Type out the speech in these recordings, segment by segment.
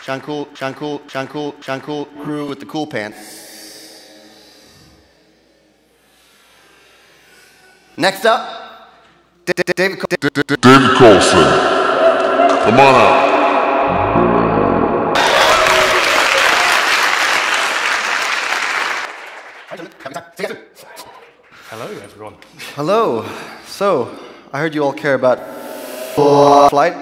Cool crew with the cool pants. Next up, David Colson. Come on out. Hello, everyone. Hello. So, I heard you all care about flight.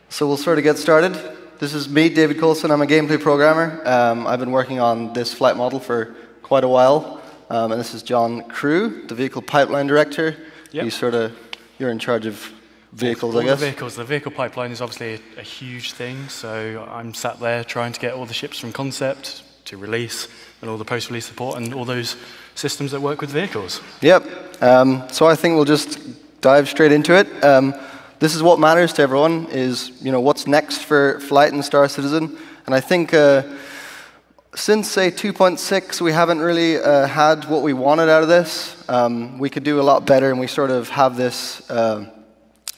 So we'll sort of get started. This is me, David Colson. I'm a gameplay programmer. I've been working on this flight model for quite a while. And this is John Crew, the vehicle pipeline director. Yep. You're in charge of vehicles, I guess. The vehicle pipeline is obviously a huge thing. So I'm sat there trying to get all the ships from concept to release and all the post-release support and all those systems that work with vehicles. Yep. So I think we'll just dive straight into it. This is what matters to everyone, is what's next for Flight and Star Citizen. And I think since, say, 2.6, we haven't really had what we wanted out of this. We could do a lot better, and we sort of have this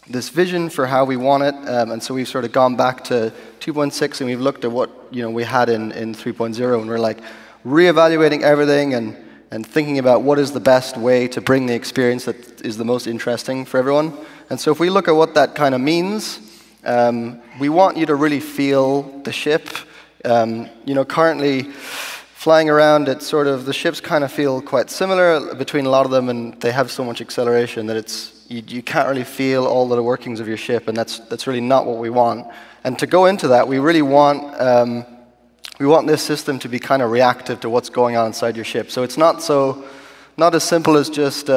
this vision for how we want it. And so we've sort of gone back to 2.6, and we've looked at what we had in 3.0, and we're like reevaluating everything and thinking about what is the best way to bring the experience that is the most interesting for everyone. And so if we look at what that kind of means, we want you to really feel the ship. Currently flying around, the ships kind of feel quite similar between a lot of them, and they have so much acceleration that you can't really feel all of the workings of your ship, and that's really not what we want. And to go into that, we really want this system to be kind of reactive to what's going on inside your ship. So it's not as simple as just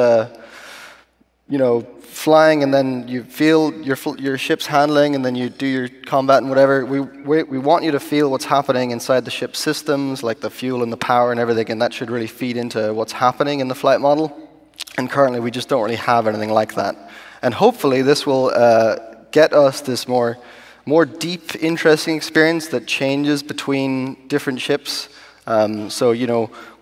flying and then you feel your ship's handling and then you do your combat and whatever. We want you to feel what's happening inside the ship's systems, like the fuel and the power and everything, and that should really feed into what's happening in the flight model. And currently we just don't really have anything like that. And hopefully this will get us this more deep, interesting experience that changes between different ships. So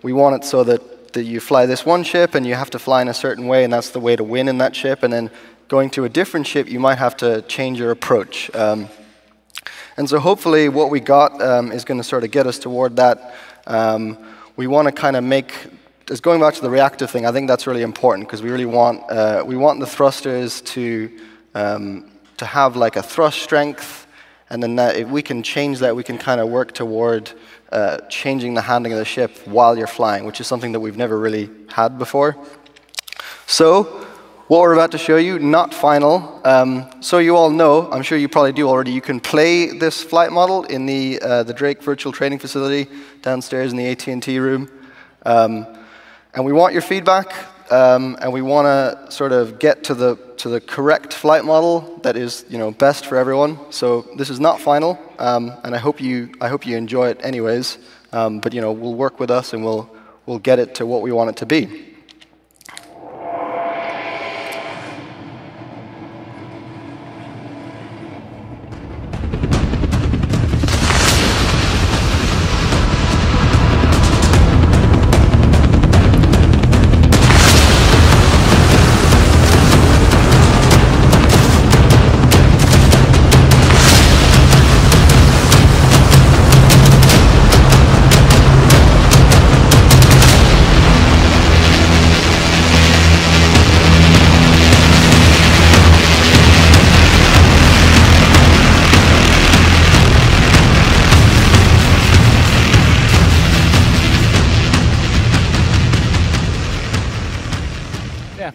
we want it so that you fly this one ship and you have to fly in a certain way, and that's the way to win in that ship. And then going to a different ship, you might have to change your approach. And so hopefully what we got is going to sort of get us toward that. We want to kind of just going back to the reactive thing, I think that's really important, because we really want the thrusters to have like a thrust strength, and then if we can change that, we can kind of work toward changing the handling of the ship while you're flying, which is something that we've never really had before. So what we're about to show you, not final. So you all know, I'm sure you probably do already, you can play this flight model in the Drake Virtual Training Facility downstairs in the AT&T room. And we want your feedback, and we want to sort of get to the correct flight model that is best for everyone. So this is not final, and I hope you enjoy it anyways. But we'll work with us and we'll get it to what we want it to be.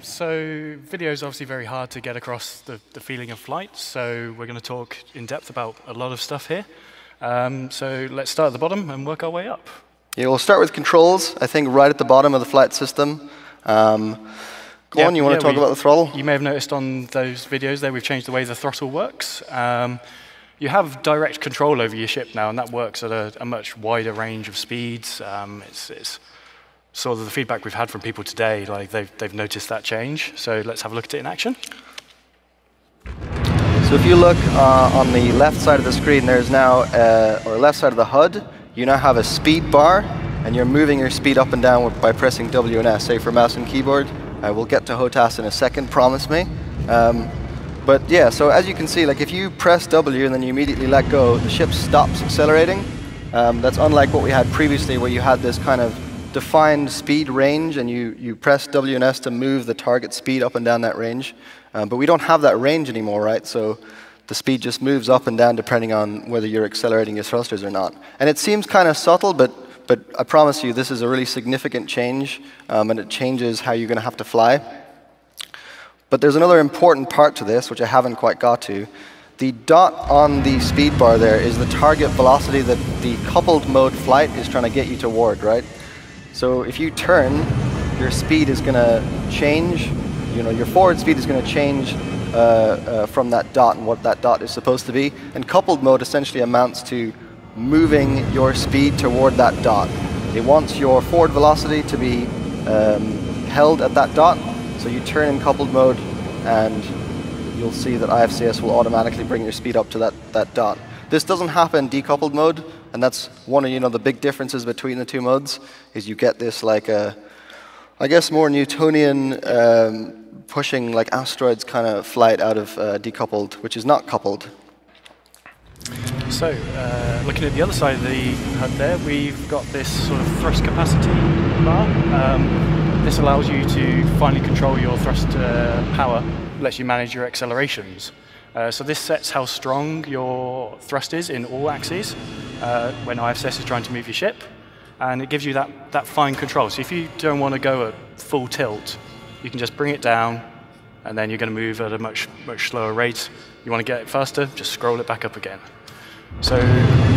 So video is obviously very hard to get across the feeling of flight, so we're going to talk in depth about a lot of stuff here. So let's start at the bottom and work our way up. Yeah, we'll start with controls, I think right at the bottom of the flight system. Go on, you want to talk about the throttle? You may have noticed on those videos there we've changed the way the throttle works. You have direct control over your ship now, and that works at a much wider range of speeds. It's sort of the feedback we've had from people today, like they've noticed that change. So let's have a look at it in action. So if you look on the left side of the screen, there's now, or left side of the HUD, you now have a speed bar, and you're moving your speed up and down by pressing W and S, say for mouse and keyboard. We'll get to HOTAS in a second, promise me. But yeah, so as you can see, like if you press W and then you immediately let go, the ship stops accelerating. That's unlike what we had previously, where you had this kind of defined speed range, and you press W and S to move the target speed up and down that range. But we don't have that range anymore, right? So the speed just moves up and down depending on whether you're accelerating your thrusters or not. And it seems kind of subtle, but I promise you this is a really significant change, and it changes how you're going to have to fly. But there's another important part to this, which I haven't quite got to. The dot on the speed bar there is the target velocity that the coupled mode flight is trying to get you toward, right? So if you turn, your speed is going to change. You know, your forward speed is going to change from that dot and what that dot is supposed to be. And coupled mode essentially amounts to moving your speed toward that dot. It wants your forward velocity to be held at that dot. So you turn in coupled mode, and you'll see that IFCS will automatically bring your speed up to that dot. This doesn't happen in decoupled mode, and that's one of the big differences between the two modes. Is you get this like I guess more Newtonian pushing like asteroids kind of flight out of decoupled, which is not coupled. So, looking at the other side of the HUD there, we've got this sort of thrust capacity bar. This allows you to finally control your thrust power, lets you manage your accelerations. So this sets how strong your thrust is in all axes when IFCS is trying to move your ship, and it gives you that fine control. So if you don't want to go at full tilt, you can just bring it down, and then you're going to move at a much slower rate. You want to get it faster, just scroll it back up again. So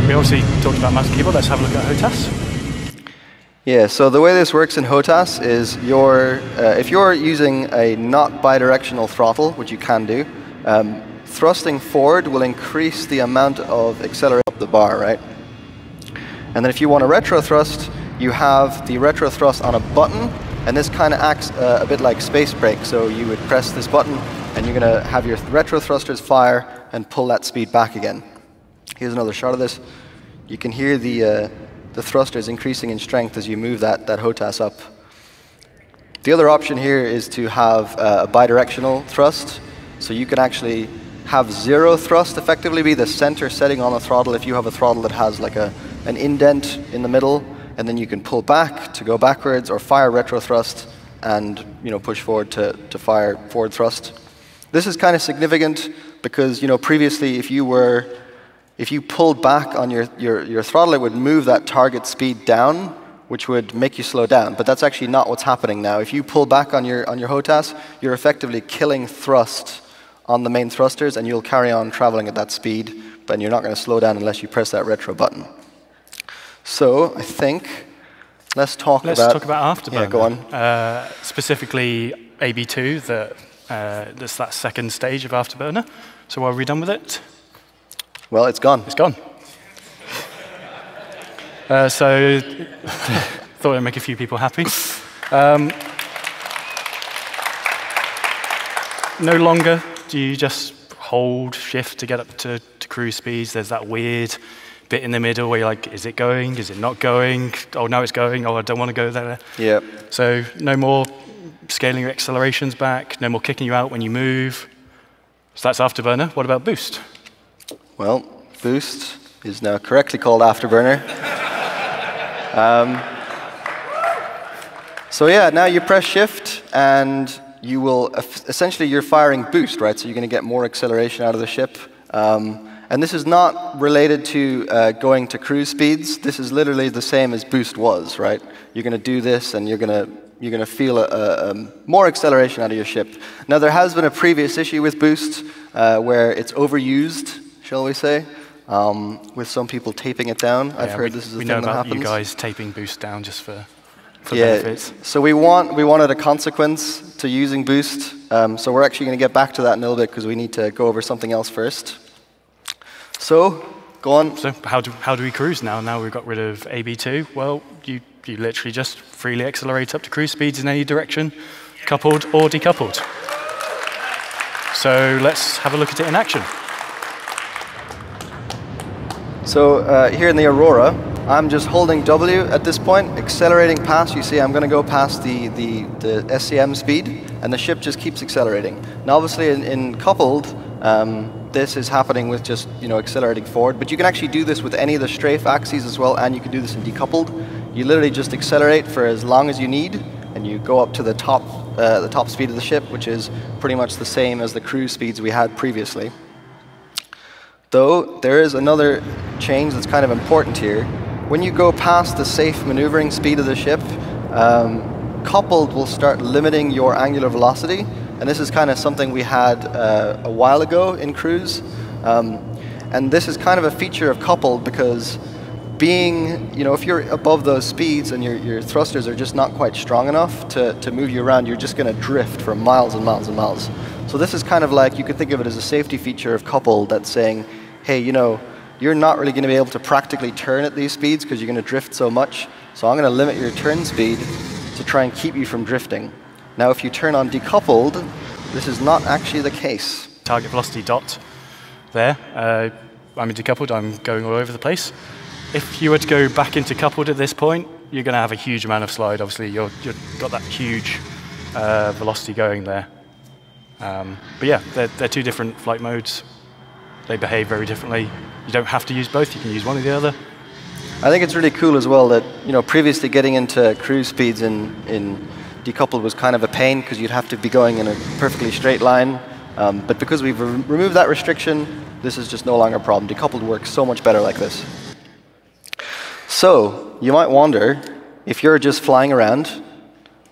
we obviously talked about mouse and keyboard. Let's have a look at HOTAS. Yeah, so the way this works in HOTAS is if you're using a not bidirectional throttle, which you can do, thrusting forward will increase the amount of acceleration up the bar, right? And then if you want a retro thrust, you have the retro thrust on a button, and this kind of acts a bit like space brake. So you would press this button, and you're going to have your retro thrusters fire and pull that speed back again. Here's another shot of this. You can hear the thrusters increasing in strength as you move that HOTAS up. The other option here is to have a bidirectional thrust. So you can actually have zero thrust effectively be the center setting on the throttle if you have a throttle that has like an indent in the middle, and then you can pull back to go backwards or fire retro thrust and push forward to fire forward thrust. This is kind of significant because previously if you pulled back on your throttle, it would move that target speed down, which would make you slow down. But that's actually not what's happening now. If you pull back on your HOTAS, you're effectively killing thrust on the main thrusters, and you'll carry on traveling at that speed, but you're not going to slow down unless you press that retro button. So I think let's talk about Afterburner. Yeah, go on. Specifically AB2, that's that second stage of Afterburner. So are we done with it? Well, it's gone. It's gone. So, thought I'd make a few people happy. No longer do you just hold shift to get up to cruise speeds. There's that weird bit in the middle where you're like, is it going? Is it not going? Oh, no, it's going. Oh, I don't want to go there. Yeah. So no more scaling your accelerations back. No more kicking you out when you move. So that's Afterburner. What about Boost? Well, Boost is now correctly called Afterburner. So yeah, now you press Shift, and you will essentially you're firing Boost, right? So you're going to get more acceleration out of the ship. And this is not related to going to cruise speeds. This is literally the same as Boost was, right? You're going to do this, and you're going to feel more acceleration out of your ship. Now, there has been a previous issue with Boost where it's overused, shall we say, with some people taping it down. I've heard this is a thing that happens. We know about you guys taping Boost down just for benefits. So we wanted a consequence to using Boost. So we're actually going to get back to that in a little bit because we need to go over something else first. So, go on. So how do we cruise now? Now we've got rid of AB2. Well, you literally just freely accelerate up to cruise speeds in any direction, coupled or decoupled. So let's have a look at it in action. So here in the Aurora, I'm just holding W at this point, accelerating past. You see I'm going to go past the SCM speed, and the ship just keeps accelerating. Now obviously in coupled, This is happening with just accelerating forward, but you can actually do this with any of the strafe axes as well, and you can do this in decoupled. You literally just accelerate for as long as you need, and you go up to the top speed of the ship, which is pretty much the same as the cruise speeds we had previously. Though there is another change that's kind of important here. When you go past the safe maneuvering speed of the ship, coupled will start limiting your angular velocity. And this is kind of something we had a while ago in cruise. And this is kind of a feature of coupled because if you're above those speeds and your thrusters are just not quite strong enough to move you around, you're just going to drift for miles and miles and miles. So this is kind of like, you could think of it as a safety feature of coupled that's saying, hey, you're not really going to be able to practically turn at these speeds because you're going to drift so much. So I'm going to limit your turn speed to try and keep you from drifting. Now, if you turn on decoupled, this is not actually the case. Target velocity dot there. I'm in decoupled, I'm going all over the place. If you were to go back into coupled at this point, you're going to have a huge amount of slide. Obviously, you've got that huge velocity going there. But yeah, they're two different flight modes. They behave very differently. You don't have to use both, you can use one or the other. I think it's really cool as well that previously getting into cruise speeds in decoupled was kind of a pain because you'd have to be going in a perfectly straight line. But because we've removed that restriction, this is just no longer a problem. Decoupled works so much better like this. So you might wonder, if you're just flying around,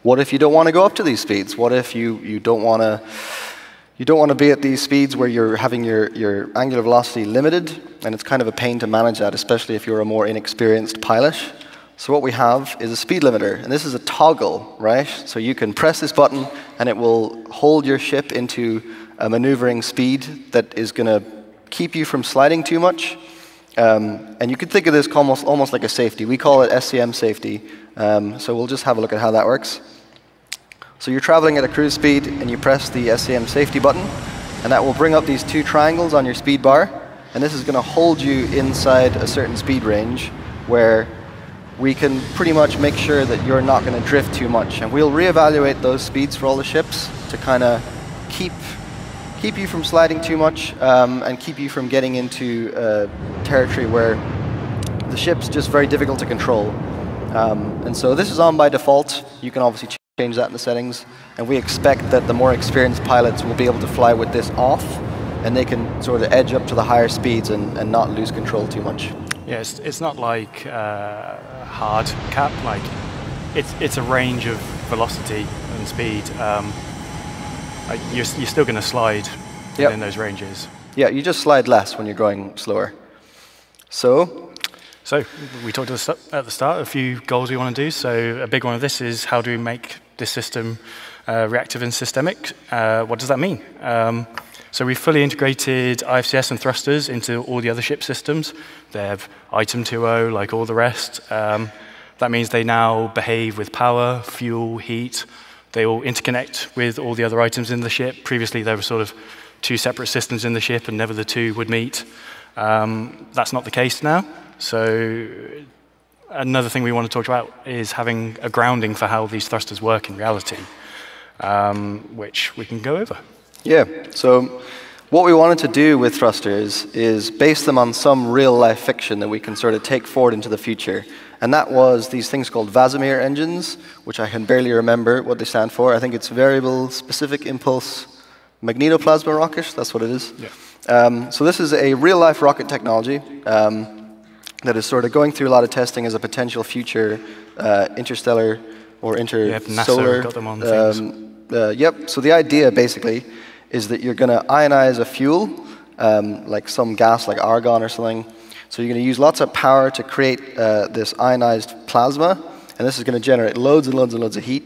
what if you don't want to go up to these speeds? What if you don't want to be at these speeds where you're having your angular velocity limited, and it's kind of a pain to manage that, especially if you're a more inexperienced pilot. So what we have is a speed limiter, and this is a toggle, right? So you can press this button, and it will hold your ship into a maneuvering speed that is going to keep you from sliding too much. And you could think of this almost like a safety. We call it SCM safety. So we'll just have a look at how that works. So you're traveling at a cruise speed, and you press the SCM safety button, and that will bring up these two triangles on your speed bar, and this is going to hold you inside a certain speed range where we can pretty much make sure that you're not going to drift too much. And we'll reevaluate those speeds for all the ships to kind of keep you from sliding too much and keep you from getting into territory where the ship's just very difficult to control. And so this is on by default. You can obviously change that in the settings. And we expect that the more experienced pilots will be able to fly with this off, and they can sort of edge up to the higher speeds and not lose control too much. Yeah, it's not like hard cap. Like it's a range of velocity and speed. You're still going to slide within those ranges. Yeah, you just slide less when you're going slower. So we talked at the start a few goals we want to do. So a big one of this is how do we make this system reactive and systemic? What does that mean? So we've fully integrated IFCS and thrusters into all the other ship systems. They have item 2.0 like all the rest. That means they now behave with power, fuel, heat. They all interconnect with all the other items in the ship. Previously, there were sort of two separate systems in the ship, and never the two would meet. That's not the case now. So another thing we want to talk about is having a grounding for how these thrusters work in reality, which we can go over. Yeah, so what we wanted to do with thrusters is base them on some real-life fiction that we can sort of take forward into the future. And that was these things called Vasimir engines, which I can barely remember what they stand for. I think it's Variable Specific Impulse Magnetoplasma Rocket. That's what it is. Yeah. So this is a real-life rocket technology that is sort of going through a lot of testing as a potential future interstellar or intersolar. NASA got them on things. Yep. So the idea basically is that you're going to ionize a fuel, like some gas like argon or something. So you're going to use lots of power to create this ionized plasma, and this is going to generate loads and loads and loads of heat,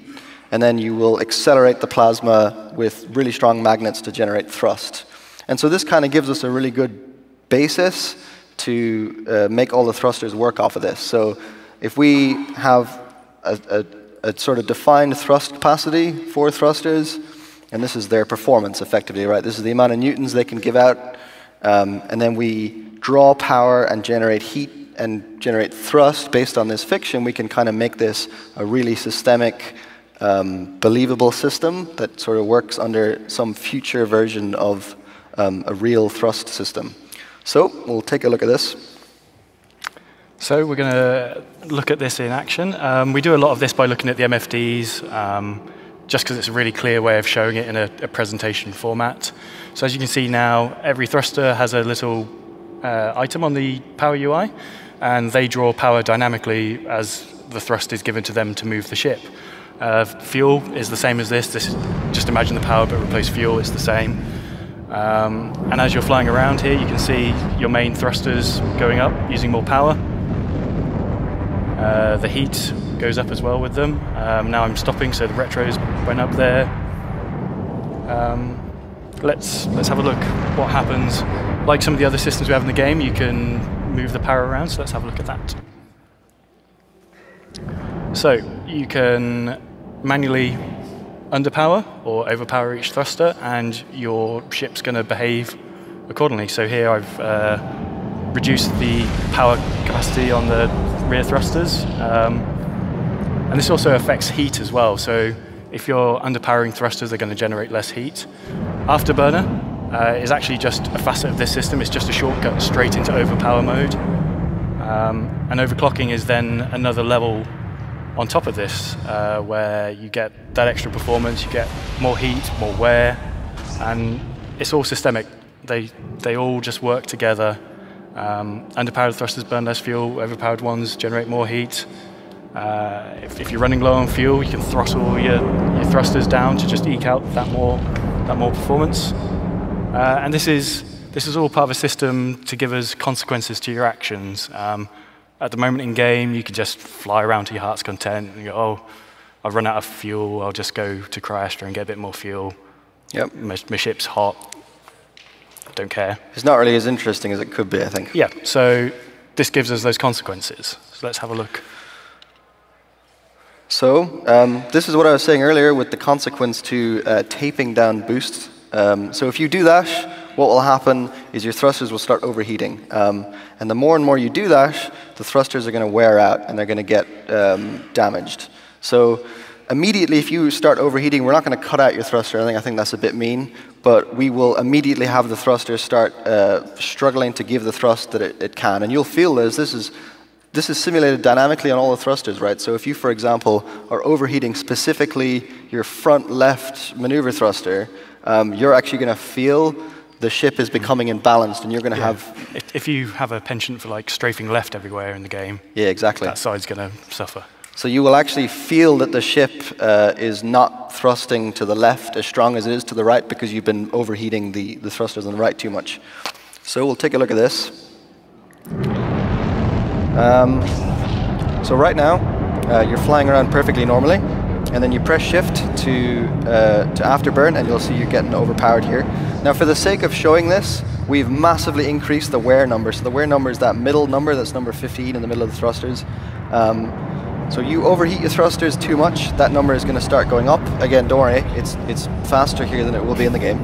and then you will accelerate the plasma with really strong magnets to generate thrust. And so this kind of gives us a really good basis to make all the thrusters work off of this. So if we have a sort of defined thrust capacity for thrusters, and this is their performance effectively, right? This is the amount of newtons they can give out, and then we draw power and generate heat and generate thrust based on this fiction. We can kind of make this a really systemic, believable system that sort of works under some future version of a real thrust system. So we'll take a look at this. So we're going to look at this in action. We do a lot of this by looking at the MFDs, just because it's a really clear way of showing it in a presentation format. So as you can see now, every thruster has a little item on the power UI, and they draw power dynamically as the thrust is given to them to move the ship. Fuel is the same as this. Just imagine the power, but replace fuel, it's the same. And as you're flying around here, you can see your main thrusters going up, using more power. The heat goes up as well with them. Now I'm stopping, so the retros went up there. Let's have a look what happens. Like some of the other systems we have in the game, you can move the power around, so let's have a look at that. So you can manually underpower or overpower each thruster, and your ship's going to behave accordingly. So here I've reduced the power capacity on the rear thrusters, and this also affects heat as well. So if you're underpowering thrusters, they're going to generate less heat. Afterburner is actually just a facet of this system. It's just a shortcut straight into overpower mode. And overclocking is then another level on top of this, where you get that extra performance, you get more heat, more wear, and it's all systemic. They all just work together. Underpowered thrusters burn less fuel, overpowered ones generate more heat. If you're running low on fuel, you can throttle your thrusters down to just eke out that more performance. And this is all part of a system to give us consequences to your actions. At the moment in game, you can just fly around to your heart's content and go, oh, I've run out of fuel, I'll just go to Cryastra and get a bit more fuel. Yep. My ship's hot, don't care. It's not really as interesting as it could be, I think. Yeah, so this gives us those consequences. So let's have a look. So this is what I was saying earlier with the consequence to taping down boosts. So if you do that, what will happen is your thrusters will start overheating. And the more and more you do that, the thrusters are going to wear out and they're going to get damaged. So immediately, if you start overheating, we're not going to cut out your thruster. I think that's a bit mean. But we will immediately have the thruster start struggling to give the thrust that it can. And you'll feel this is simulated dynamically on all the thrusters, right? So if you, for example, are overheating specifically your front left maneuver thruster, you're actually going to feel the ship is becoming imbalanced, and you're going to have... If you have a penchant for like strafing left everywhere in the game, yeah, exactly, that side's going to suffer. So you will actually feel that the ship is not thrusting to the left as strong as it is to the right because you've been overheating the thrusters on the right too much. So we'll take a look at this. So right now, you're flying around perfectly normally, and then you press shift to afterburn, and you'll see you're getting overpowered here. Now, for the sake of showing this, we've massively increased the wear number. So the wear number is that middle number, that's number 15 in the middle of the thrusters. So you overheat your thrusters too much, that number is going to start going up. Again, don't worry, it's faster here than it will be in the game.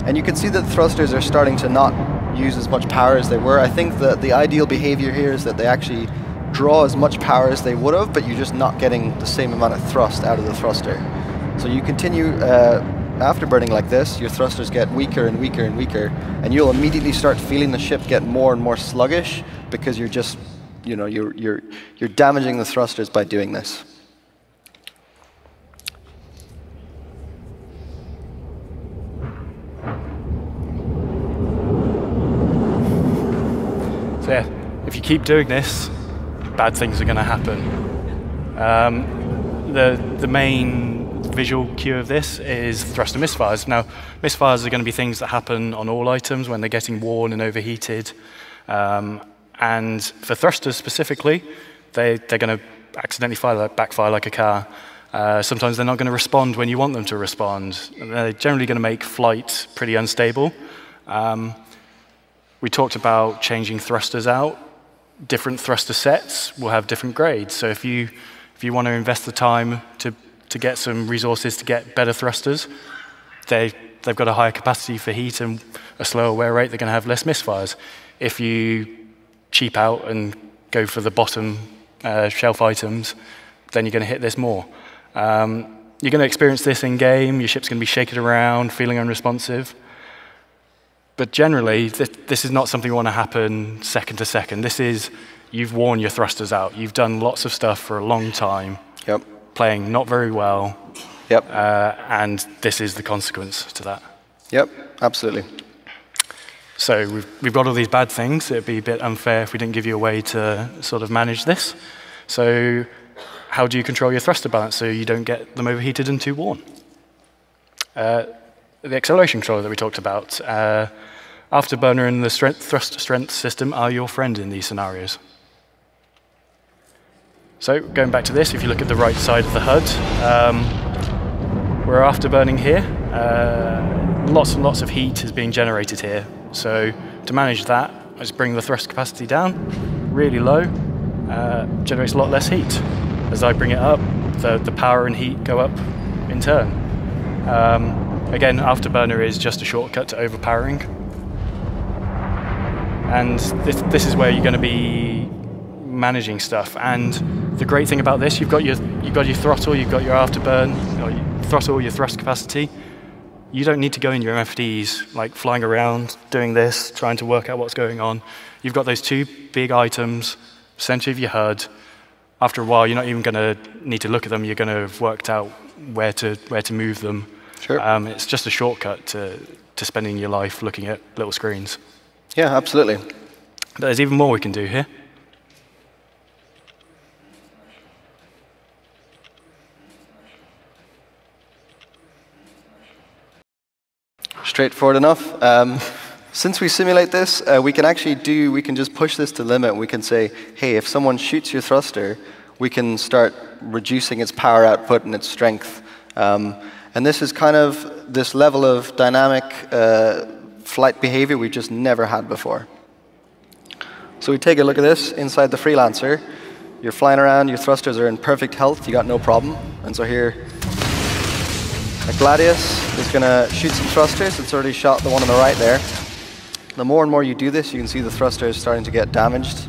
And you can see that the thrusters are starting to not use as much power as they were. I think that the ideal behavior here is that they actually draw as much power as they would have, but you're just not getting the same amount of thrust out of the thruster. So you continue afterburning like this, your thrusters get weaker and weaker and weaker, and you'll immediately start feeling the ship get more and more sluggish because you're just, you're damaging the thrusters by doing this. So yeah, if you keep doing this, bad things are going to happen. The main visual cue of this is thruster misfires. Now, misfires are going to be things that happen on all items when they're getting worn and overheated. And for thrusters specifically, they're going to accidentally backfire like a car. Sometimes they're not going to respond when you want them to respond. They're generally going to make flight pretty unstable. We talked about changing thrusters out. Different thruster sets will have different grades. So if you want to invest the time to get some resources to get better thrusters, they've got a higher capacity for heat and a slower wear rate, they're going to have less misfires. If you cheap out and go for the bottom shelf items, then you're going to hit this more. You're going to experience this in game, your ship's going to be shaking around, feeling unresponsive. But generally, this is not something you want to happen second to second. This is, you've worn your thrusters out. You've done lots of stuff for a long time, Yep. playing not very well, Yep. and this is the consequence to that. Yep, absolutely. So we've got all these bad things. It'd be a bit unfair if we didn't give you a way to sort of manage this. So how do you control your thruster balance so you don't get them overheated and too worn? The acceleration controller that we talked about, afterburner and the thrust strength system are your friend in these scenarios. So going back to this, if you look at the right side of the HUD, we're afterburning here. Lots and lots of heat is being generated here. So to manage that, I just bring the thrust capacity down really low, generates a lot less heat. As I bring it up, the power and heat go up in turn. Again, afterburner is just a shortcut to overpowering. And this is where you're going to be managing stuff. And the great thing about this, you've got your throttle, you've got your afterburn, your throttle, your thrust capacity. You don't need to go in your MFDs, like flying around, doing this, trying to work out what's going on. You've got those two big items, center of your HUD. After a while, you're not even going to need to look at them. You're going to have worked out where to move them. Sure. It's just a shortcut to spending your life looking at little screens. Yeah, absolutely. But there's even more we can do here. Straightforward enough. Since we simulate this, we can just push this to the limit. We can say, hey, if someone shoots your thruster, we can start reducing its power output and its strength. And this is kind of this level of dynamic flight behavior we've just never had before. So we take a look at this inside the Freelancer. You're flying around, your thrusters are in perfect health, you got no problem. And so here, Gladius is going to shoot some thrusters. It's already shot the one on the right there. The more and more you do this, you can see the thrusters starting to get damaged.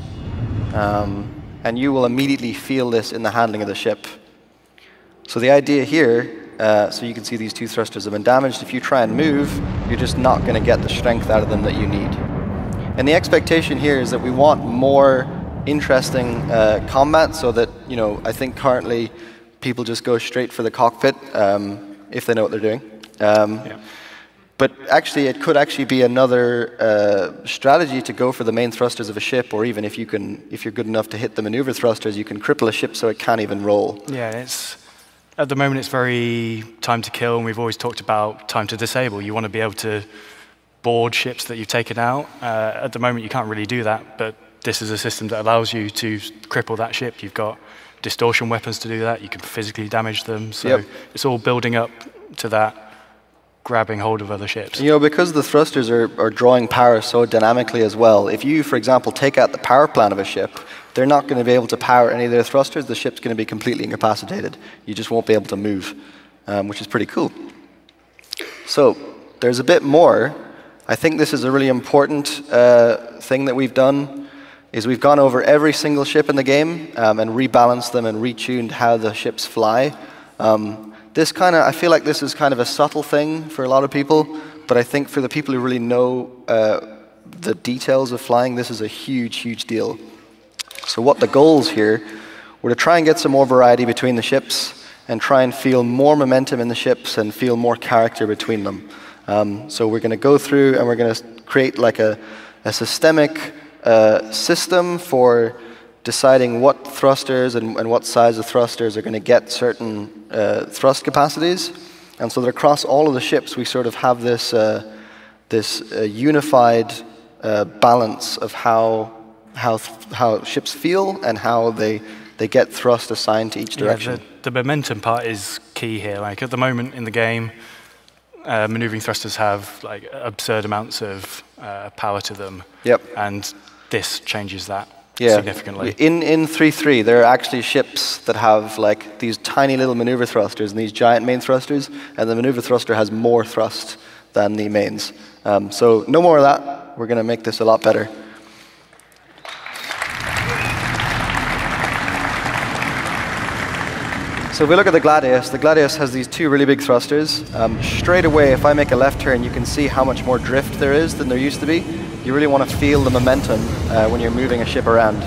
And you will immediately feel this in the handling of the ship. So the idea here, so you can see these two thrusters have been damaged. If you try and move, you're just not going to get the strength out of them that you need. And the expectation here is that we want more interesting combat, so that, I think currently people just go straight for the cockpit if they know what they're doing. Yeah. But actually, it could actually be another strategy to go for the main thrusters of a ship, or even if you're good enough to hit the maneuver thrusters, you can cripple a ship so it can't even roll. Yeah, at the moment it's very time to kill, and we've always talked about time to disable. You want to be able to board ships that you've taken out. At the moment you can't really do that, but this is a system that allows you to cripple that ship. You've got distortion weapons to do that. You can physically damage them. So It's all building up to that, grabbing hold of other ships. Because the thrusters are drawing power so dynamically as well, if you, for example, take out the power plant of a ship, they're not going to be able to power any of their thrusters. The ship's going to be completely incapacitated. You just won't be able to move, which is pretty cool. So there's a bit more. I think this is a really important thing that we've done, is we've gone over every single ship in the game and rebalanced them and retuned how the ships fly. I feel like this is kind of a subtle thing for a lot of people, but I think for the people who really know the details of flying, this is a huge, huge deal. So what the goals here were to try and get some more variety between the ships and try and feel more momentum in the ships and feel more character between them. So we're going to go through and we're going to create like a systemic system for deciding what thrusters and what size of thrusters are going to get certain thrust capacities. And so that across all of the ships, we sort of have this, unified balance of how ships feel and how they get thrust assigned to each direction. Yeah, the momentum part is key here. Like at the moment in the game, maneuvering thrusters have like absurd amounts of power to them. Yep. And this changes that significantly. In 3.3, there are actually ships that have like these tiny little maneuver thrusters and these giant main thrusters, and the maneuver thruster has more thrust than the mains. So no more of that. We're going to make this a lot better. So if we look at the Gladius has these two really big thrusters. Straight away, if I make a left turn, you can see how much more drift there is than there used to be. You really want to feel the momentum when you're moving a ship around.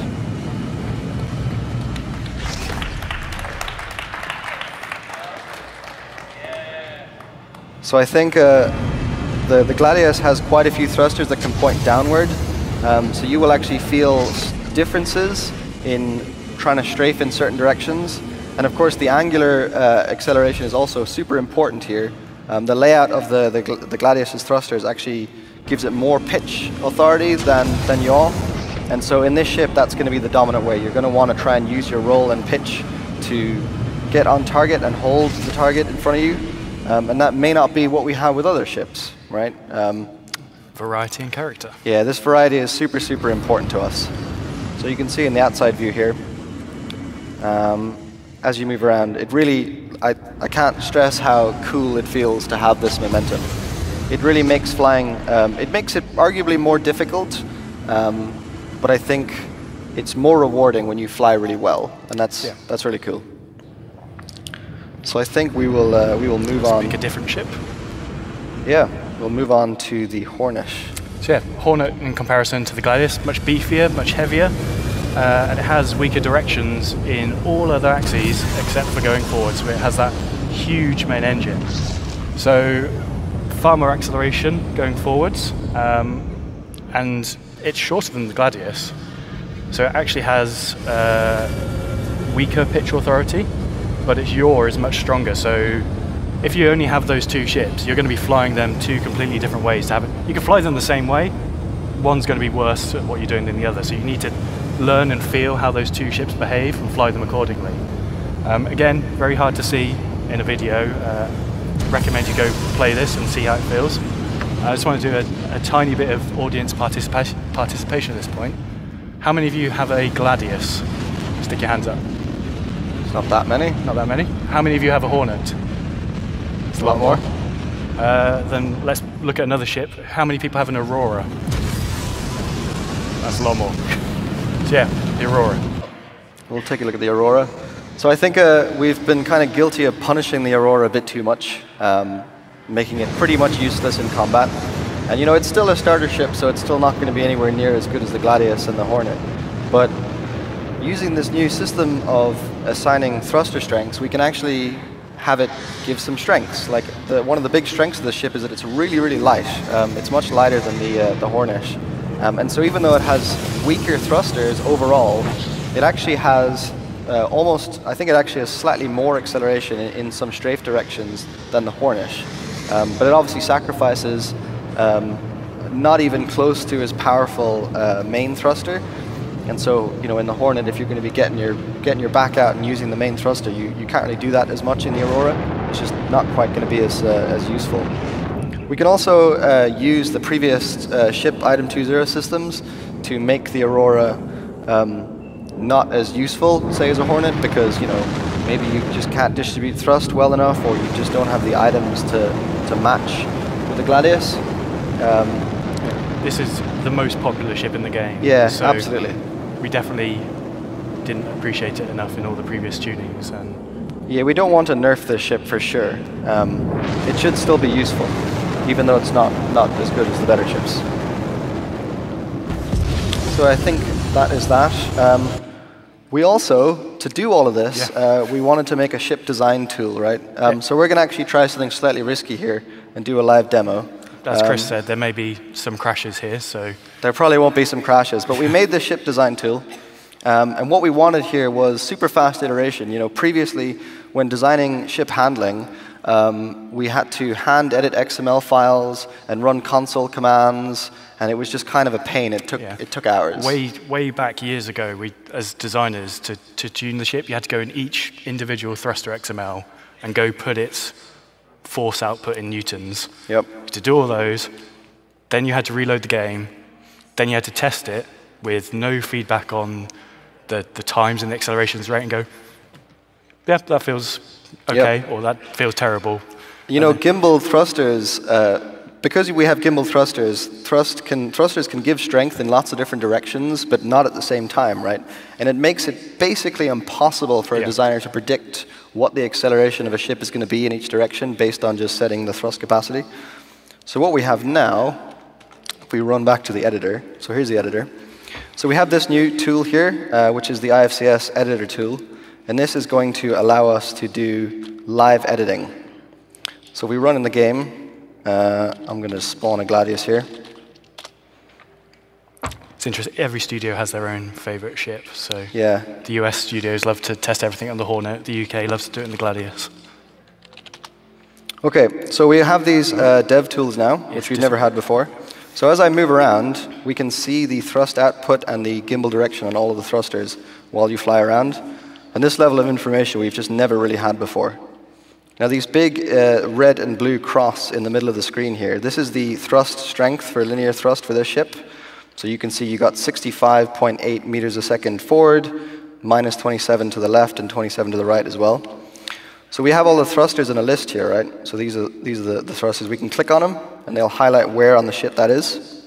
So I think the Gladius has quite a few thrusters that can point downward. So you will actually feel differences in trying to strafe in certain directions. And of course, the angular acceleration is also super important here. The layout of the Gladius's thrusters actually gives it more pitch authority than yaw. And so in this ship, that's going to be the dominant way. You're going to want to try and use your roll and pitch to get on target and hold the target in front of you. And that may not be what we have with other ships, right? Variety and character. Yeah, this variety is super, super important to us. So you can see in the outside view here, as you move around, it really, I can't stress how cool it feels to have this momentum. It really makes flying, it makes it arguably more difficult, but I think it's more rewarding when you fly really well, and that's really cool. So I think we will move on. Make a different ship. Yeah, we'll move on to the Hornet. So yeah, Hornet in comparison to the Gladius, much beefier, much heavier, and it has weaker directions in all other axes except for going forward. So it has that huge main engine. So far more acceleration going forwards, and it's shorter than the Gladius. So it actually has weaker pitch authority, but its yaw is much stronger. So if you only have those two ships, you're going to be flying them two completely different ways to have it. You can fly them the same way. One's going to be worse at what you're doing than the other. So you need to learn and feel how those two ships behave and fly them accordingly. Again, very hard to see in a video. Recommend you go play this and see how it feels. I just want to do a tiny bit of audience participation at this point. How many of you have a Gladius? Stick your hands up. It's not that many. Not that many. How many of you have a Hornet? It's a lot more. Then let's look at another ship. How many people have an Aurora? That's a lot more. So yeah, the Aurora. We'll take a look at the Aurora. So I think we've been kind of guilty of punishing the Aurora a bit too much, making it pretty much useless in combat. And you know, it's still a starter ship, so it's still not going to be anywhere near as good as the Gladius and the Hornet. But using this new system of assigning thruster strengths, we can actually have it give some strengths. Like one of the big strengths of the ship is that it's really, really light. It's much lighter than the Hornet. And so even though it has weaker thrusters overall, it actually has I think it actually has slightly more acceleration in some strafe directions than the Hornet. But it obviously sacrifices not even close to as powerful main thruster. And so, you know, in the Hornet, if you're going to be getting your back out and using the main thruster, you can't really do that as much in the Aurora. It's just not quite going to be as useful. We can also use the previous ship item 2.0 systems to make the Aurora not as useful, say, as a Hornet, because, you know, maybe you just can't distribute thrust well enough, or you just don't have the items to match with the Gladius. This is the most popular ship in the game. Yeah, so absolutely. We definitely didn't appreciate it enough in all the previous tunings. And yeah, we don't want to nerf this ship for sure. It should still be useful, even though it's not as good as the better ships. So I think that is that. We also, to do all of this, we wanted to make a ship design tool, right? So we're going to actually try something slightly risky here and do a live demo. As Chris said, there may be some crashes here, so... There probably won't be some crashes, but we made this ship design tool. And what we wanted here was super fast iteration. You know, previously, when designing ship handling, we had to hand edit XML files and run console commands, and it was just kind of a pain. It took hours. Way back years ago, we, as designers, to tune the ship, you had to go in each individual thruster XML and go put its force output in newtons. Yep. To do all those, then you had to reload the game, then you had to test it with no feedback on the times and the accelerations rate and go, yeah, that feels okay, or that feels terrible. You know, gimbal thrusters, because we have gimbal thrusters, thrusters can give strength in lots of different directions, but not at the same time, right? And it makes it basically impossible for a designer to predict what the acceleration of a ship is going to be in each direction based on just setting the thrust capacity. So what we have now, if we run back to the editor, so here's the editor. So we have this new tool here, which is the IFCS editor tool. And this is going to allow us to do live editing. So we run in the game. I'm going to spawn a Gladius here. It's interesting. Every studio has their own favorite ship. So yeah. The US studios love to test everything on the Hornet. The UK loves to do it in the Gladius. OK, so we have these dev tools now, which we've never had before. So as I move around, we can see the thrust output and the gimbal direction on all of the thrusters while you fly around. And this level of information we've just never really had before. Now these big red and blue cross in the middle of the screen here, this is the thrust strength for linear thrust for this ship. So you can see you got 65.8 meters a second forward, minus 27 to the left and 27 to the right as well. So we have all the thrusters in a list here, right? So these are the thrusters. We can click on them, and they'll highlight where on the ship that is.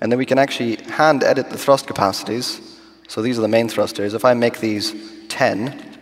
And then we can actually hand edit the thrust capacities. So these are the main thrusters. If I make these 10,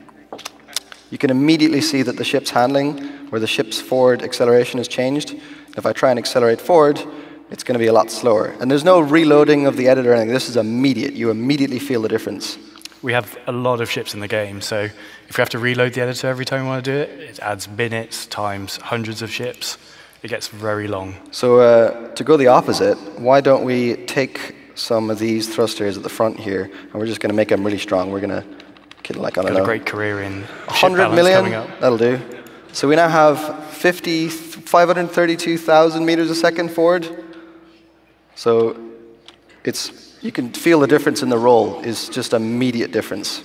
you can immediately see that the ship's handling, where the ship's forward acceleration has changed. If I try and accelerate forward, it's going to be a lot slower. And there's no reloading of the editor or anything. This is immediate. You immediately feel the difference. We have a lot of ships in the game, so if we have to reload the editor every time we want to do it, it adds minutes times hundreds of ships. It gets very long. So to go the opposite, why don't we take some of these thrusters at the front here, and we're just going to make them really strong. We're going to get like, I don't know. Got a great career in 100 million, that'll do. So we now have 532,000 meters a second forward. So you can feel the difference in the roll is just immediate difference.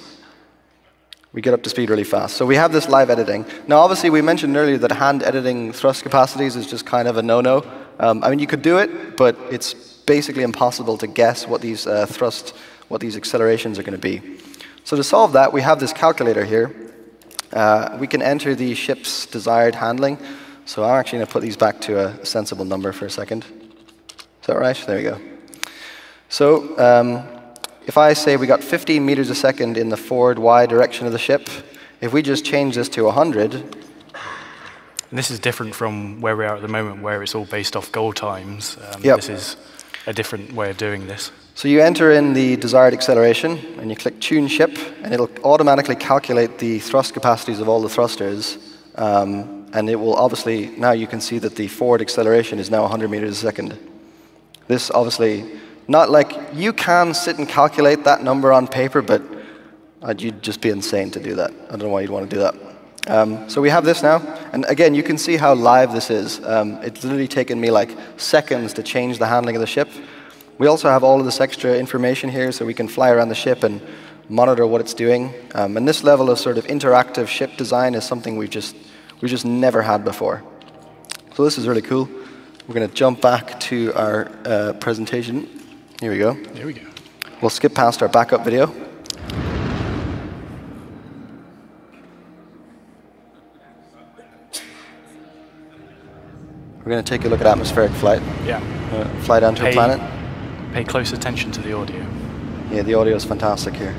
We get up to speed really fast. So we have this live editing. Now, obviously, we mentioned earlier that hand editing thrust capacities is just kind of a no-no. I mean, you could do it, but it's basically impossible to guess what these what these accelerations are going to be. So to solve that, we have this calculator here. We can enter the ship's desired handling. So I'm actually going to put these back to a sensible number for a second. Is that right? There we go. So if I say we got 15 meters a second in the forward Y direction of the ship, if we just change this to 100. And this is different from where we are at the moment, where it's all based off goal times. Yep. This is a different way of doing this. So you enter in the desired acceleration, and you click Tune Ship, and it'll automatically calculate the thrust capacities of all the thrusters. And it will obviously, now you can see that the forward acceleration is now 100 meters a second. This obviously, not like you can sit and calculate that number on paper, but you'd just be insane to do that. I don't know why you'd want to do that. So we have this now, and again, you can see how live this is. It's literally taken me like seconds to change the handling of the ship. We also have all of this extra information here, so we can fly around the ship and monitor what it's doing. And this level of sort of interactive ship design is something we've just never had before. So this is really cool. We're going to jump back to our presentation. Here we go. There we go. We'll skip past our backup video. We're going to take a look at atmospheric flight. Yeah. Fly down to a planet. Pay close attention to the audio. Yeah, the audio is fantastic here.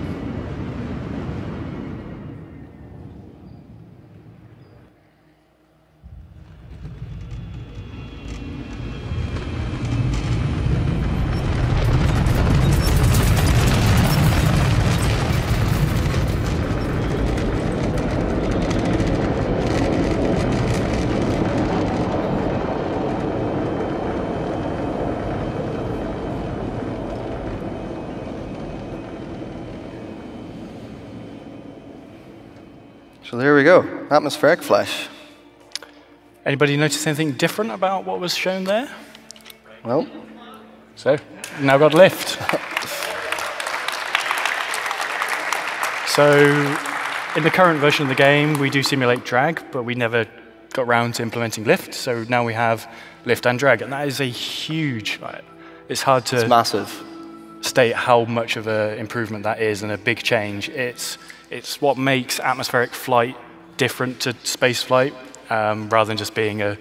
So there we go, atmospheric flash. Anybody notice anything different about what was shown there? Well, so now got lift. So in the current version of the game, we do simulate drag, but we never got around to implementing lift. So now we have lift and drag, and that is a huge. It's hard to. It's massive. State how much of an improvement that is and a big change. It's what makes atmospheric flight different to space flight, rather than just being a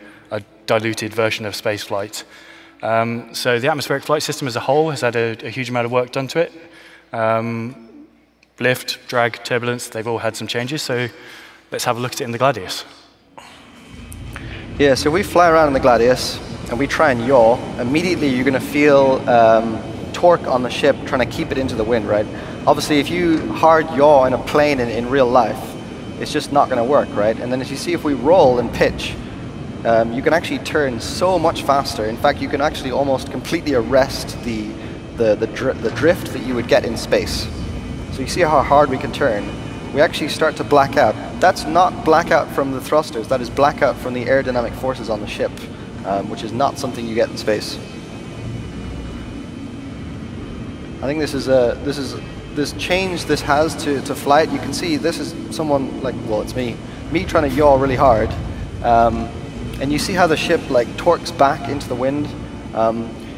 diluted version of space flight. So the atmospheric flight system as a whole has had a huge amount of work done to it. Lift, drag, turbulence, they've all had some changes. So Let's have a look at it in the Gladius. Yeah, so we fly around in the Gladius and we try and yaw. Immediately you're going to feel torque on the ship trying to keep it into the wind, right? Obviously, if you hard yaw in a plane in real life, it's just not going to work, right? And then as you see, if we roll and pitch, you can actually turn so much faster. In fact, you can actually almost completely arrest the drift that you would get in space. So you see how hard we can turn. We actually start to black out. That's not blackout from the thrusters. That is blackout from the aerodynamic forces on the ship, which is not something you get in space. I think this change this has to flight. You can see this is someone like, well, it's me trying to yaw really hard, and you see how the ship like torques back into the wind.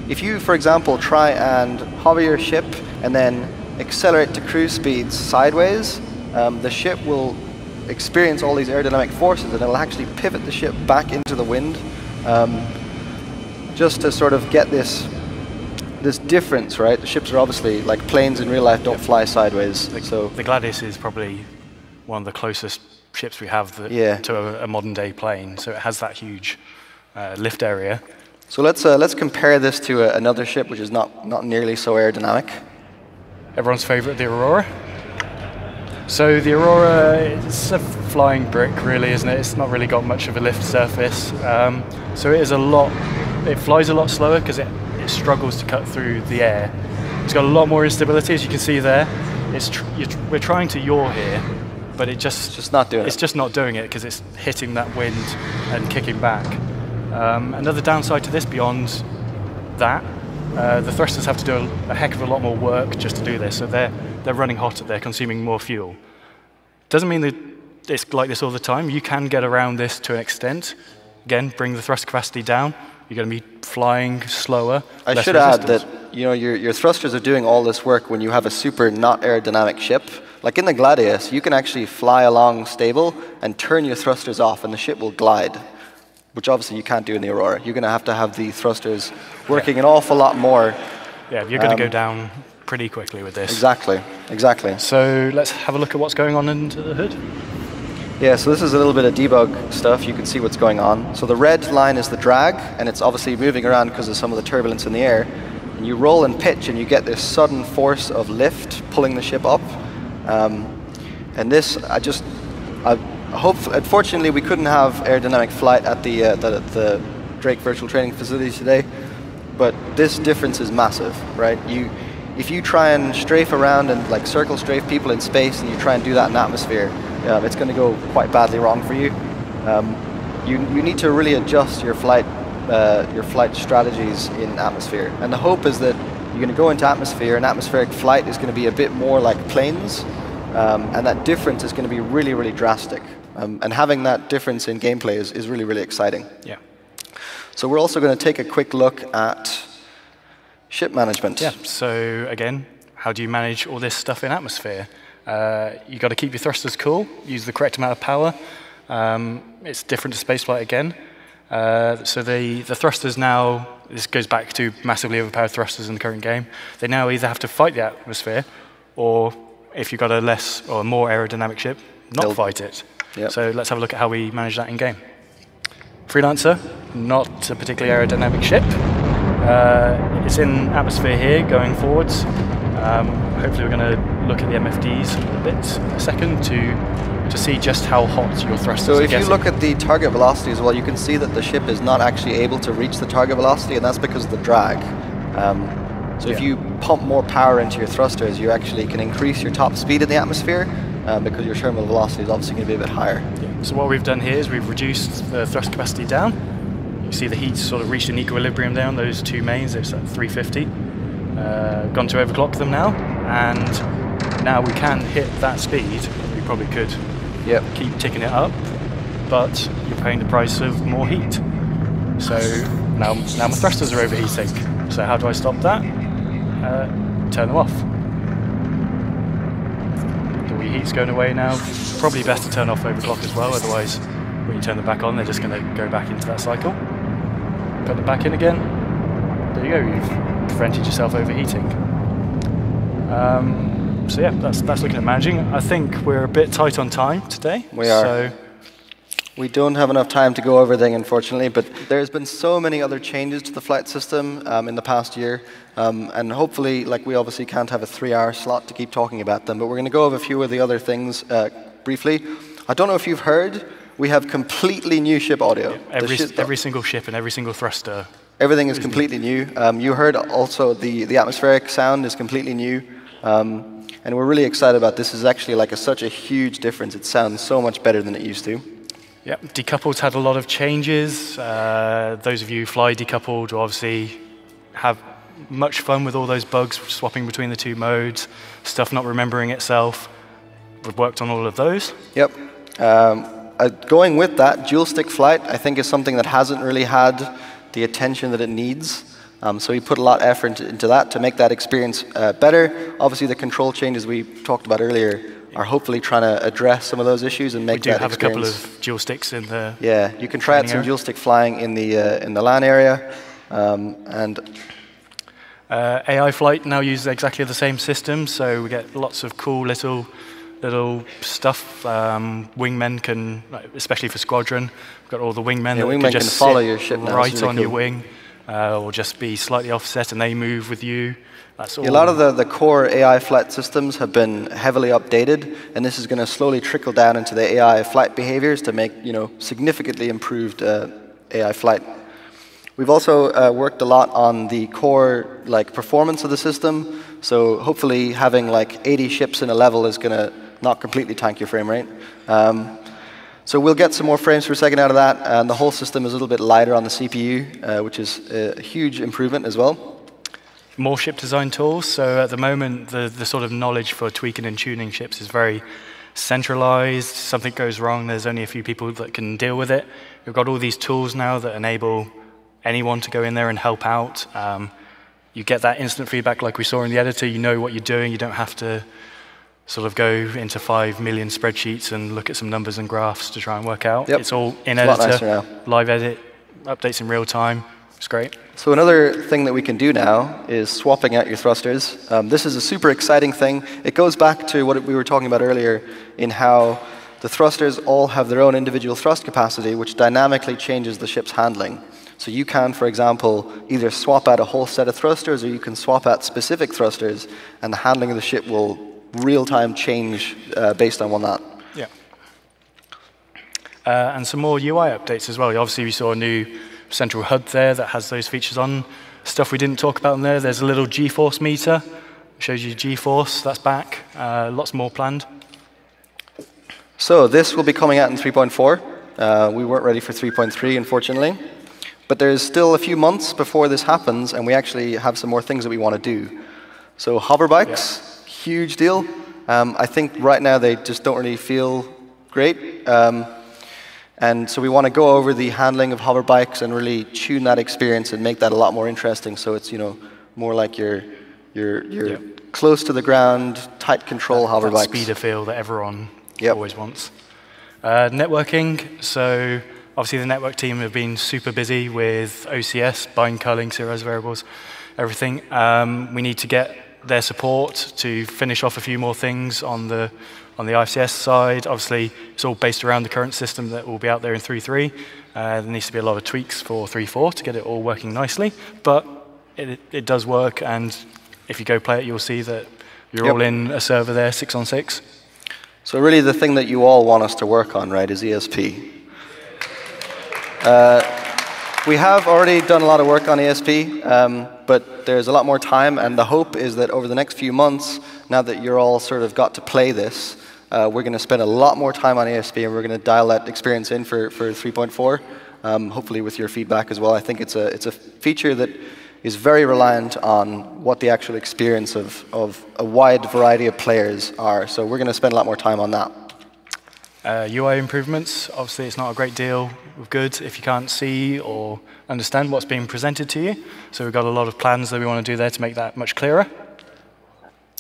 If you, for example, try and hover your ship and then accelerate to cruise speeds sideways, the ship will experience all these aerodynamic forces and it'll actually pivot the ship back into the wind, just to sort of get this difference, right? The ships are obviously, like planes in real life, don't fly sideways. So the Gladius is probably one of the closest ships we have to a modern day plane, so it has that huge lift area. So let's compare this to another ship which is not nearly so aerodynamic. Everyone's favorite, the Aurora. So the Aurora, it's a flying brick, really, isn't it? It's not really got much of a lift surface. So it flies a lot slower because it struggles to cut through the air. It's got a lot more instability, as you can see there. We're trying to yaw here, but it's just not doing it because it's hitting that wind and kicking back. Another downside to this, beyond that, the thrusters have to do a heck of a lot more work just to do this. So they're running hot, they're consuming more fuel. Doesn't mean that it's like this all the time. You can get around this to an extent. Again, bring the thrust capacity down. You're going to be flying slower. I should add that your thrusters are doing all this work when you have a super not aerodynamic ship. Like in the Gladius, you can actually fly along stable and turn your thrusters off and the ship will glide, which obviously you can't do in the Aurora. You're going to have the thrusters working an awful lot more. Yeah, you're going to go down pretty quickly with this. Exactly. So let's have a look at what's going on under the hood. Yeah, so this is a little bit of debug stuff. You can see what's going on. So the red line is the drag, and it's obviously moving around because of some of the turbulence in the air. And you roll and pitch, and you get this sudden force of lift pulling the ship up. And this, unfortunately, we couldn't have aerodynamic flight at the Drake Virtual Training Facility today, but this difference is massive, right? If you try and strafe around and like circle strafe people in space, and you try and do that in atmosphere, it's going to go quite badly wrong for you. You need to really adjust your flight strategies in atmosphere, and the hope is that you're going to go into atmosphere, and atmospheric flight is going to be a bit more like planes, and that difference is going to be really, really drastic. And having that difference in gameplay is really, really exciting. Yeah. So we're also going to take a quick look at ship management. Yeah. So again, how do you manage all this stuff in atmosphere? You got to keep your thrusters cool, use the correct amount of power. It's different to spaceflight again. So the thrusters now, this goes back to massively overpowered thrusters in the current game. They now either have to fight the atmosphere, or if you've got a less or more aerodynamic ship, not fight it. Yep. So let's have a look at how we manage that in game. Freelancer, not a particularly aerodynamic ship. It's in atmosphere here, going forwards. Hopefully we're going to look at the MFDs a second to see just how hot your thrusters are getting. So if you look at the target velocity as well, you can see that the ship is not actually able to reach the target velocity, and that's because of the drag. So if you pump more power into your thrusters, you actually can increase your top speed in the atmosphere, because your terminal velocity is obviously going to be a bit higher. Yeah. So what we've done here is we've reduced the thrust capacity down. You see the heat's sort of reached an equilibrium down, those two mains, it's at 350. Gone to overclock them now, and now we can hit that speed. We probably could keep ticking it up, but you're paying the price of more heat. So now my thrusters are overheating. So how do I stop that? Turn them off. The wee heat's going away now. Probably best to turn off overclock as well, otherwise when you turn them back on, they're just going to go back into that cycle. Put them back in again. There you go, you've prevented yourself overheating. So yeah, that's looking at managing. I think we're a bit tight on time today. We are. So we don't have enough time to go over everything, unfortunately, but there's been so many other changes to the flight system in the past year, and hopefully, like, we obviously can't have a 3-hour slot to keep talking about them, but we're going to go over a few of the other things briefly. I don't know if you've heard, we have completely new ship audio. Yeah, every single ship and every single thruster. Everything is completely new. You heard also the atmospheric sound is completely new. And we're really excited about this. This is actually like such a huge difference. It sounds so much better than it used to. Yeah, decoupled's had a lot of changes. Those of you who fly decoupled will obviously have much fun with all those bugs swapping between the two modes, stuff not remembering itself. We've worked on all of those. Yep. Going with that, dual stick flight, I think, is something that hasn't really had the attention that it needs. So we put a lot of effort into that to make that experience better. Obviously, the control changes we talked about earlier are hopefully trying to address some of those issues and make that experience. We do have a couple of dual sticks in the Yeah, you can try out some dual stick flying in the LAN area. AI flight now uses exactly the same system, so we get lots of cool little stuff. Wingmen can, especially for squadron, we've got all the wingmen that wingmen can just follow your ship now. right really on cool. your wing, or just be slightly offset and they move with you. That's all. A lot of the core AI flight systems have been heavily updated, and this is going to slowly trickle down into the AI flight behaviors to make significantly improved AI flight. We've also worked a lot on the core performance of the system. So hopefully having 80 ships in a level is going to not completely tank your frame rate. So we'll get some more frames per second out of that, and the whole system is a little bit lighter on the CPU, which is a huge improvement as well. More ship design tools. So at the moment, the sort of knowledge for tweaking and tuning ships is very centralized. Something goes wrong, there's only a few people that can deal with it. We've got all these tools now that enable anyone to go in there and help out. You get that instant feedback like we saw in the editor. You know what you're doing. You don't have to sort of go into 5 million spreadsheets and look at some numbers and graphs to try and work out. Yep. It's all in It's a lot editor, nicer now. live edit, updates in real time. It's great. So another thing that we can do now is swapping out your thrusters. This is a super exciting thing. It goes back to what we were talking about earlier in how the thrusters all have their own individual thrust capacity, which dynamically changes the ship's handling. So you can, for example, either swap out a whole set of thrusters, or you can swap out specific thrusters, and the handling of the ship will real-time change based on that. Yeah. And some more UI updates as well. Obviously, we saw a new central HUD there that has those features on. Stuff we didn't talk about in there. There's a little G-force meter. Shows you G-force. That's back. Lots more planned. So this will be coming out in 3.4. We weren't ready for 3.3, unfortunately. But there's still a few months before this happens, and we actually have some more things that we want to do. So hover bikes. Huge deal. I think right now they just don't really feel great. And so we want to go over the handling of hover bikes and really tune that experience and make that a lot more interesting. So it's more like you're close to the ground, tight control hover bikes. Speeder feel that everyone always wants. Networking. So obviously the network team have been super busy with OCS, bind culling, serialized variables, everything. We need to get their support to finish off a few more things on the IFCS side. Obviously, it's all based around the current system that will be out there in 3.3. There needs to be a lot of tweaks for 3.4 to get it all working nicely, but it does work, and if you go play it, you'll see that you're all in a server there, 6 on 6. So really the thing that you all want us to work on, right, is ESP. We have already done a lot of work on ESP, but there's a lot more time, and the hope is that over the next few months, now that you're all sort of got to play this, we're going to spend a lot more time on ESP, and we're going to dial that experience in for 3.4, hopefully with your feedback as well. I think it's a feature that is very reliant on what the actual experience of a wide variety of players are, so we're going to spend a lot more time on that. UI improvements, obviously it's not a great deal of good if you can't see or understand what's being presented to you. So we've got a lot of plans that we want to do there to make that much clearer.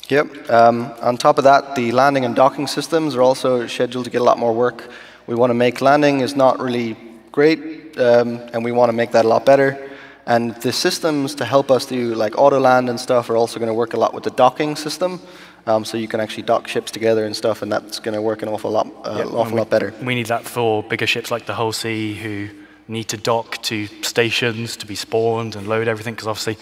Yep. On top of that, the landing and docking systems are also scheduled to get a lot more work. We want to make landing is not really great, and we want to make that a lot better. And the systems to help us do like auto land and stuff are also going to work a lot with the docking system. So you can actually dock ships together and stuff, and that's going to work an awful lot better. We need that for bigger ships like the Hull C, who need to dock to stations to be spawned and load everything, because obviously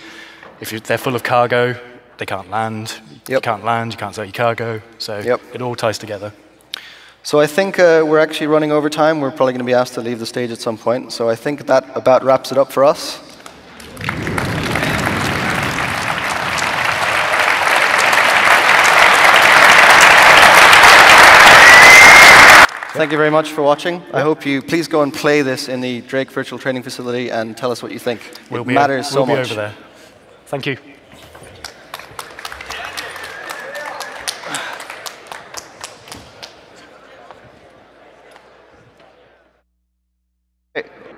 if they're full of cargo, they can't land. You can't land, you can't sell your cargo. So it all ties together. So I think we're actually running over time. We're probably going to be asked to leave the stage at some point. So I think that about wraps it up for us. Thank you very much for watching. I hope you please go and play this in the Drake Virtual Training Facility and tell us what you think. It matters so much. We'll be over there. Thank you.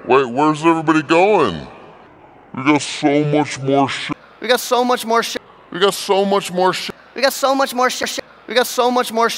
Wait, where's everybody going? We got so much more shit. We got so much more shit. We got so much more shit. We got so much more shit. We got so much more shit.